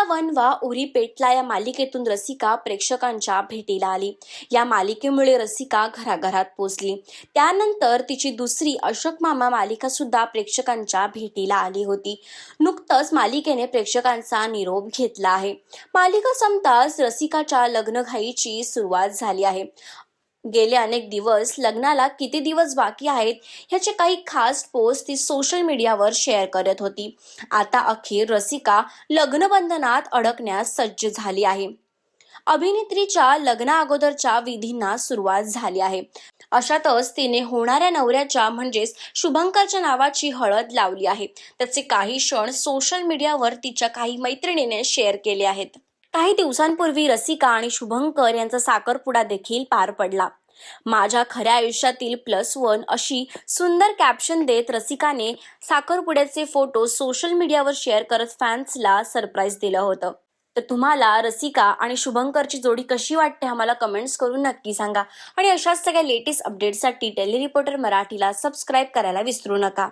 वनवा उरी पेटला या मालिकेतून रसिका प्रेक्षकांच्या भेटीला आली। या मालिकेमुळे रसिका घराघरात पोहोचली। त्यानंतर तिची दुसरी अशोक मामा मालिका सुद्धा प्रेक्षकांच्या भेटीला आली होती। नुकतंच मालिकेने प्रेक्षकांचा निरोप घेतला आहे। मालिका संपताच रसिकाच्या लग्नघाईची सुरुवात झाली आहे। गेले अनेक दिवस लग्नाला किती दिवस बाकी आहेत ह्याचे काही खास पोस्ट ती सोशल मीडियावर शेअर करत होती। आता अखेर रसिका लग्नबंधनात अडकण्यास सज्ज झाली आहे। अभिनेत्रीच्या लग्ना अगोदरच्या विधींना सुरुवात झाली आहे। अशातच तिने होणाऱ्या नवऱ्याच्या म्हणजेच शुभंकरच्या नावाची हळद लावली आहे। त्याचे काही क्षण सोशल मीडियावर तिच्या काही मैत्रिणीने शेअर केले आहेत। काही दिवसांपूर्वी रसिका आणि शुभंकर यांचा साखरपुडा देखील पार पडला। माझ्या खऱ्या आयुष्यातील +1 अशी सुंदर कॅप्शन देत रसिकाने साखरपुड्याचे फोटो सोशल मीडियावर शेअर करत फॅन्सला सरप्राईज दिलं होतं। तर तुम्हाला रसिका आणि शुभंकरची जोडी कशी वाटते आम्हाला कमेंट्स करून नक्की सांगा। आणि अशाच सगळ्या लेटेस्ट अपडेट्ससाठी डेली रिपोर्टर मराठीला सबस्क्राईब करायला विसरू नका।